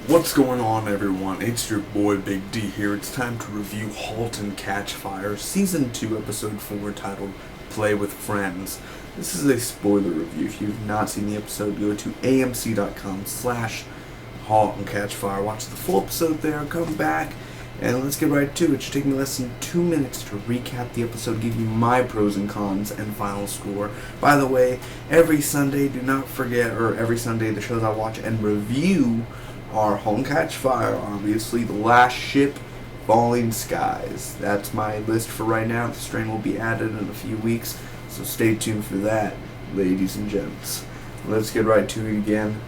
What's going on, everyone? It's your boy Big D here. It's time to review Halt and Catch Fire, Season 2, Episode 4, titled Play with Friends. This is a spoiler review. If you've not seen the episode, go to amc.com/Halt and Catch Fire. Watch the full episode there, come back, and let's get right to it. It should take me less than 2 minutes to recap the episode, give you my pros and cons, and final score. By the way, every Sunday, do not forget, or every Sunday, the shows I watch and review are Halt and Catch Fire, obviously, The Last Ship, Falling Skies. That's my list for right now. The strain will be added in a few weeks, so stay tuned for that, ladies and gents. Let's get right to it again.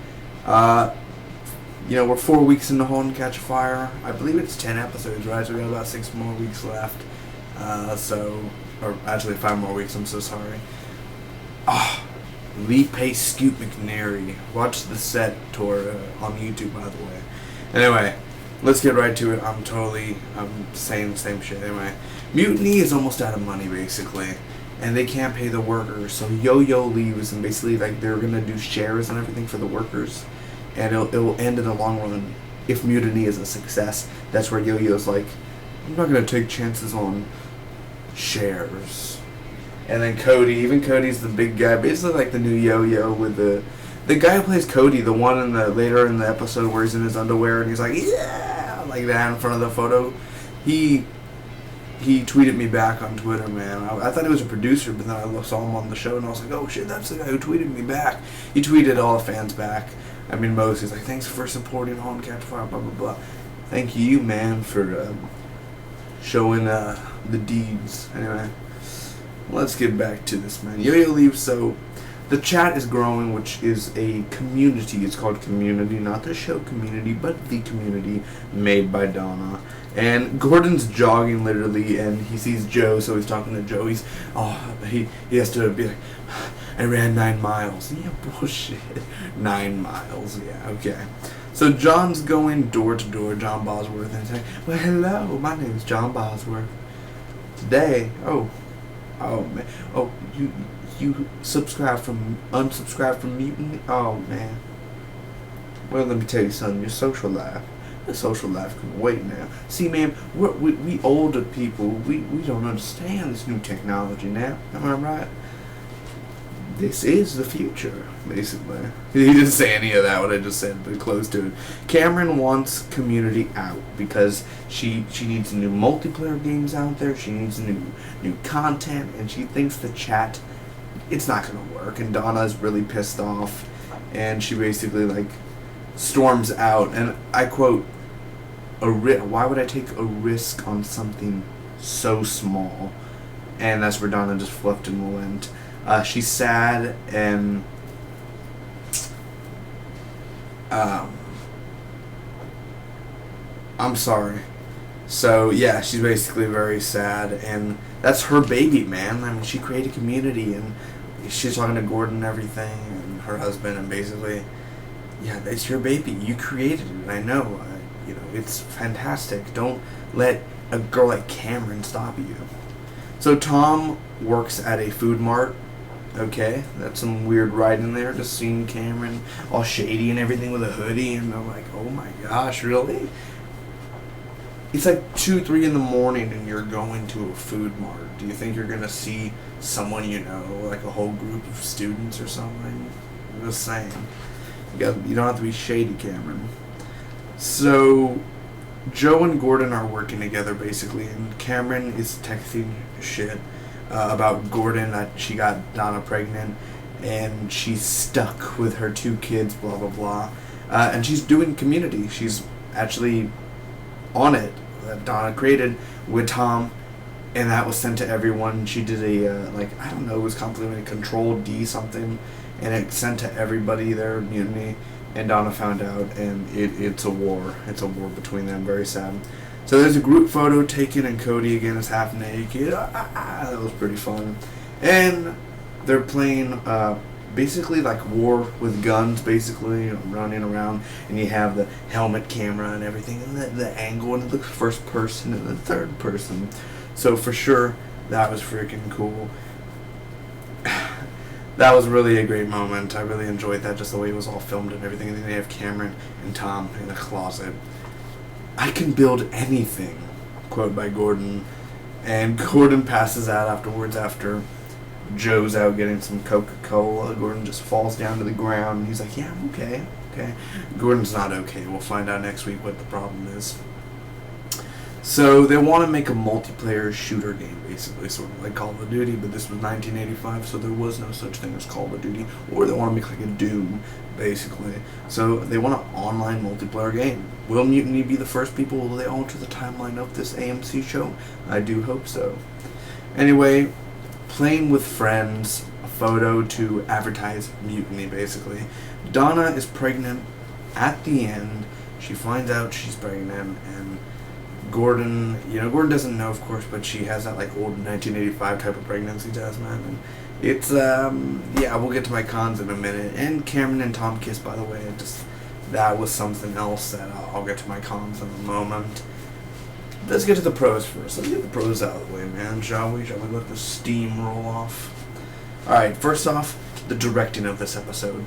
We're 4 weeks into Halt and Catch Fire. I believe it's 10 episodes, right? So we got about 6 more weeks left. Or actually 5 more weeks, I'm so sorry. Lee Pace, Scoot McNairy. Watch the set tour on YouTube, by the way. Anyway, let's get right to it. I'm saying the same shit. Anyway, Mutiny is almost out of money, basically, and they can't pay the workers. So Yo-Yo leaves, and basically, they're gonna do shares and everything for the workers, and it'll end in the long run if Mutiny is a success. That's where Yo-Yo's like, I'm not gonna take chances on shares. And then Cody's the big guy, basically like the new Yo-Yo with the guy who plays Cody, the one later in the episode where he's in his underwear and he's like, yeah, like that in front of the photo. He tweeted me back on Twitter, man. I thought he was a producer, but then I saw him on the show and I was like, oh shit, that's the guy who tweeted me back. He tweeted all the fans back. I mean, most. He's like, thanks for supporting Halt and Catch Fire, blah blah blah. Thank you, man, for showing the deeds. Anyway. Let's get back to this, man. Yo-Yo leaves, so the chat is growing, which is a community. It's called Community, not the show Community, but the community made by Donna. And Gordon's jogging, literally, and he sees Joe, so he's talking to Joe. He has to be like, I ran 9 miles. Yeah, bullshit. 9 miles, yeah, okay. So John's going door to door, John Bosworth, and saying, well, hello, my name is John Bosworth. Today, oh man, you unsubscribed from Mutiny? Oh man. Well, let me tell you something. The social life can wait now. See, man, we older people, we don't understand this new technology now. Am I right? This is the future, basically. He didn't say any of that, what I just said, but close to it. Cameron wants Community out because she needs new multiplayer games out there. She needs new content, and she thinks the chat, it's not going to work. And Donna's really pissed off, and she basically, storms out. And I quote, why would I take a risk on something so small? And that's where Donna just fluffed and went. She's sad, and I'm sorry. So yeah, she's basically very sad, and that's her baby, man. I mean, she created Community, and she's talking to Gordon and everything, and her husband, and basically, yeah, that's your baby. You created it. I know. It's fantastic. Don't let a girl like Cameron stop you. So Tom works at a food mart. Okay, that's some weird writing there. Just seeing Cameron all shady and everything with a hoodie, and I'm like, oh my gosh, really? It's like 2, 3 in the morning, and you're going to a food mart. Do you think you're gonna see someone like a whole group of students or something? I'm just saying, you don't have to be shady, Cameron. So Joe and Gordon are working together basically, and Cameron is texting shit about Gordon, that she got Donna pregnant and she's stuck with her 2 kids, blah blah blah, and she's doing Community. She's actually on it that Donna created with Tom, and that was sent to everyone. She did a I don't know, it was complicated, Control D something, and it sent to everybody there in Mutiny, and Donna found out, and it's a war between them. Very sad. So there's a group photo taken, and Cody again is half naked. That was pretty fun. And they're playing basically like war with guns, basically, running around, and you have the helmet camera and everything, and the angle, and it looks first person and the third person. So for sure, that was freaking cool. that was really a great moment. I really enjoyed that, just the way it was all filmed and everything. And then they have Cameron and Tom in a closet. "I can build anything," quote by Gordon. And Gordon passes out afterwards after Joe's out getting some Coca-Cola. Gordon just falls down to the ground. And he's like, "Yeah, I'm okay. Okay." Gordon's not okay. We'll find out next week what the problem is. So they want to make a multiplayer shooter game, basically, sort of like Call of Duty, but this was 1985, so there was no such thing as Call of Duty. Or they want to make like a Doom, basically. So they want an online multiplayer game. Will Mutiny be the first people? Will they alter the timeline of this AMC show? I do hope so. Anyway, playing with friends, a photo to advertise Mutiny, basically. Donna is pregnant at the end. She finds out she's pregnant, and Gordon doesn't know, of course, but she has that like old 1985 type of pregnancy test, man. And it's we'll get to my cons in a minute. And Cameron and Tom kiss, by the way. That was something else that I'll get to my cons in a moment. Let's get to the pros first. Let's get the pros out of the way, man. Shall we? Shall we let the steam roll off? Alright, first off, the directing of this episode.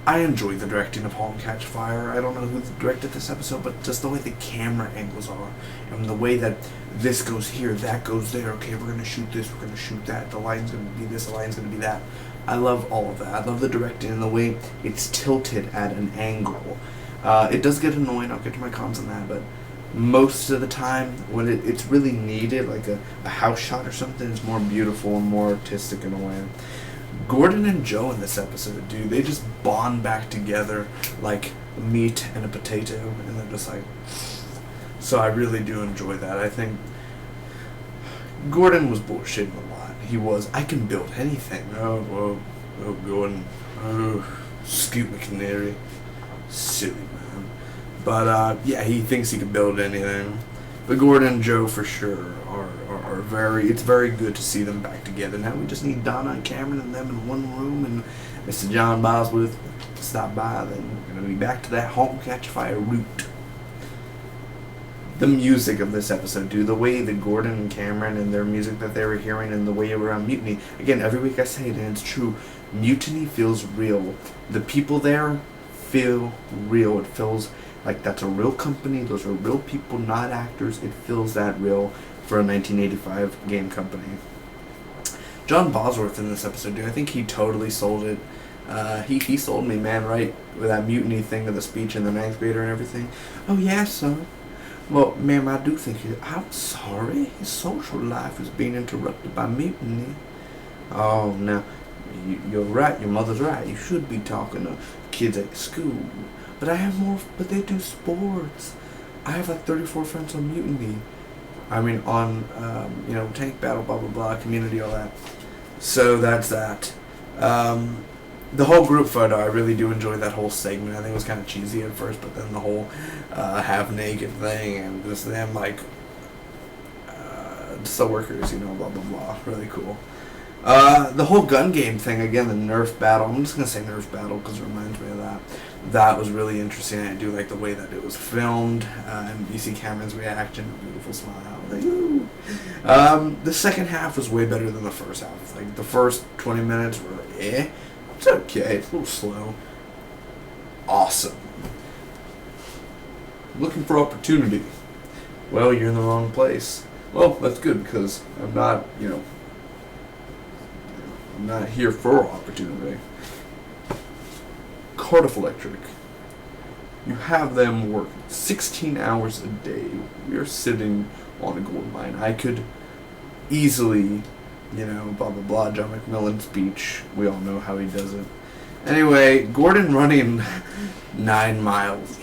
I enjoyed the directing of Halt and Catch Fire. I don't know who directed this episode, but just the way the camera angles are, and the way that this goes here, that goes there. Okay, we're gonna shoot this, we're gonna shoot that. The line's gonna be this, the line's gonna be that. I love all of that. I love the directing and the way it's tilted at an angle. It does get annoying. I'll get to my cons on that, but most of the time, when it's really needed, like a house shot or something, it's more beautiful and more artistic in a way. Gordon and Joe in this episode, dude, they just bond back together like meat and a potato, and they're just like... So I really do enjoy that. I think Gordon was bullshitting a lot. He was, "I can build anything." Oh, Gordon. Oh, Scoot McNairy. Silly man. But, yeah, he thinks he can build anything. But Gordon and Joe, for sure, are it's very good to see them back together. Now we just need Donna and Cameron and them in one room, and Mr. John Bosworth to stop by. Then we're going to be back to that Halt and Catch Fire route. The music of this episode, dude, the way that Gordon and Cameron and their music that they were hearing, and the way around Mutiny. Again, every week I say it, and it's true. Mutiny feels real. The people there feel real. It feels like that's a real company. Those are real people, not actors. It feels that real for a 1985 game company. John Bosworth in this episode, dude, I think he totally sold it. He sold me, man, right? With that Mutiny thing of the speech in the 9th grader and everything. "Oh, yeah, son. Well, ma'am, I do think I'm sorry. His social life is being interrupted by mutiny." "Oh, now, you're right. Your mother's right. You should be talking to kids at school. But but they do sports. I have like 34 friends on mutiny. I mean, on, tank battle, blah, blah, blah, community, all that." So that's that. The whole group photo, I really do enjoy that whole segment. I think it was kind of cheesy at first, but then the whole half-naked thing and just them, like, just the workers, blah, blah, blah. Really cool. The whole gun game thing, again, the Nerf battle. I'm just going to say Nerf battle because it reminds me of that. That was really interesting. I do like the way that it was filmed. And you see Cameron's reaction, beautiful smile. Like, ooh. The second half was way better than the first half. Like, the first 20 minutes were It's okay. It's a little slow. Awesome. Looking for opportunity. Well, you're in the wrong place. Well, that's good because I'm not, I'm not here for opportunity. Cardiff Electric. You have them work 16 hours a day. We are sitting on a gold mine. I could easily, blah, blah, blah, John McMillan speech. We all know how he does it. Anyway, Gordon running 9 miles.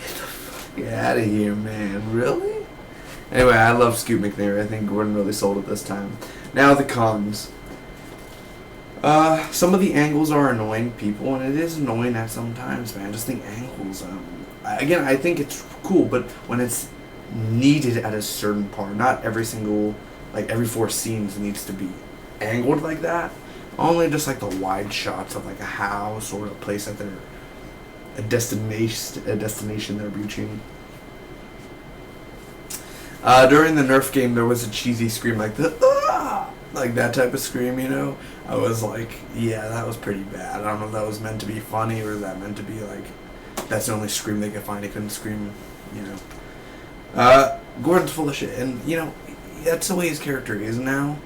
Get out of here, man. Really? Anyway, I love Scoot McNairy. I think Gordon really sold it this time. Now the cons. Some of the angles are annoying people, and it is annoying at sometimes, man. Just the angles. Again, I think it's cool, but when it's needed at a certain part, not every single, every 4 scenes needs to be angled like that. Only just like the wide shots of like a house or a place that they're a destination they're reaching. During the Nerf game, there was a cheesy scream like the like that type of scream, you know, I was like, yeah, that was pretty bad. I don't know if that was meant to be funny or that meant to be like, that's the only scream they could find. He couldn't scream, you know. Gordon's full of shit, and you know, that's the way his character is now.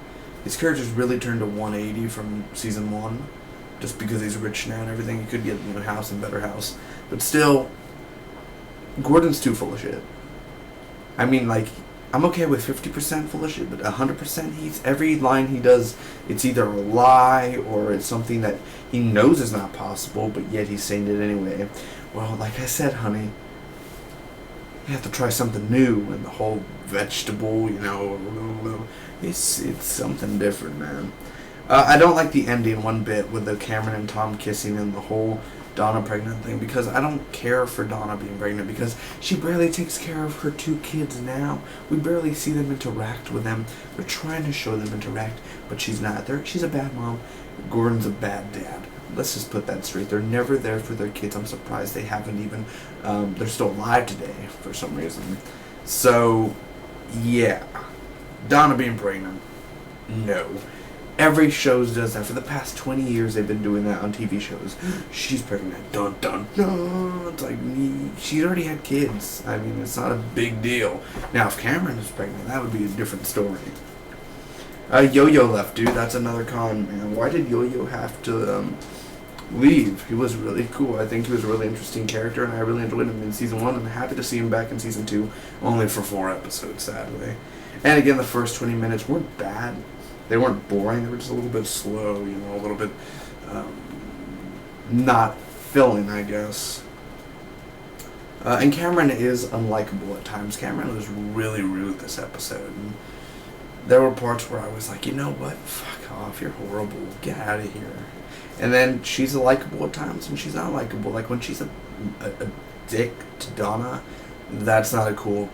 His character's really turned to 180 from season 1, just because he's rich now and everything. He could get a new house and better house, but still, Gordon's too full of shit. I mean, like, I'm okay with 50% full of shit, but 100%, every line he does, it's either a lie or it's something that he knows is not possible, but yet he's saying it anyway. Well, like I said, honey, you have to try something new, and the whole vegetable, you know, it's something different, man. I don't like the ending one bit with the Cameron and Tom kissing and the whole Donna pregnant thing, because I don't care for Donna being pregnant, because she barely takes care of her 2 kids now. We barely see them interact with them. They're trying to show them interact, but she's not. She's a bad mom. Gordon's a bad dad. Let's just put that straight. They're never there for their kids. I'm surprised they haven't even, they're still alive today for some reason. So, yeah. Donna being pregnant. No. Every show does that. For the past 20 years, they've been doing that on TV shows. She's pregnant. Dun, dun, dun. It's like, she's already had kids. I mean, it's not a big deal. Now, if Cameron is pregnant, that would be a different story. Yo-Yo left, dude. That's another con, man. Why did Yo-Yo have to leave? He was really cool. I think he was a really interesting character, and I really enjoyed him in season 1. I'm happy to see him back in season 2, only for 4 episodes, sadly. And again, the first 20 minutes weren't bad. They weren't boring. They were just a little bit slow, you know, a little bit not filling, I guess. And Cameron is unlikable at times. Cameron was really rude this episode. And there were parts where I was like, you know what? Fuck off. You're horrible. Get out of here. And then she's likable at times, and she's not likable. Like when she's a dick to Donna, that's not a cool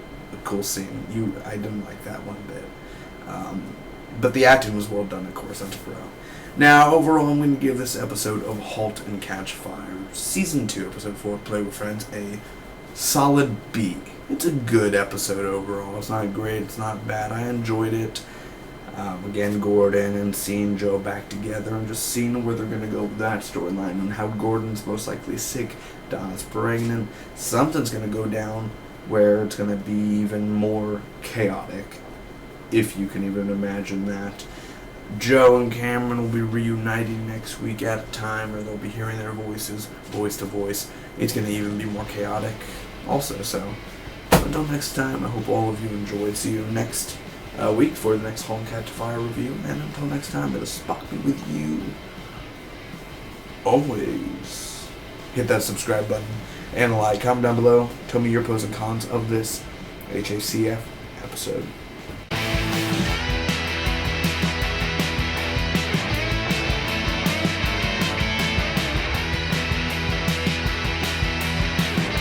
scene. I didn't like that one bit. But the acting was well done, of course. That's pro. Now, overall, I'm going to give this episode of Halt and Catch Fire, Season 2, Episode 4, Play with Friends, a solid B. It's a good episode overall. It's not great. It's not bad. I enjoyed it. Again, Gordon and seeing Joe back together and just seeing where they're going to go with that storyline and how Gordon's most likely sick, Donna's pregnant. Something's going to go down where it's going to be even more chaotic, if you can even imagine that. Joe and Cameron will be reuniting next week at a time, or they'll be hearing their voices, voice to voice. It's going to even be more chaotic also, so until next time, I hope all of you enjoyed. See you next week for the next Halt and Catch Fire review, and until next time, it'll Spock be with you always. Hit that subscribe button and like, comment down below, tell me your pros and cons of this HACF episode.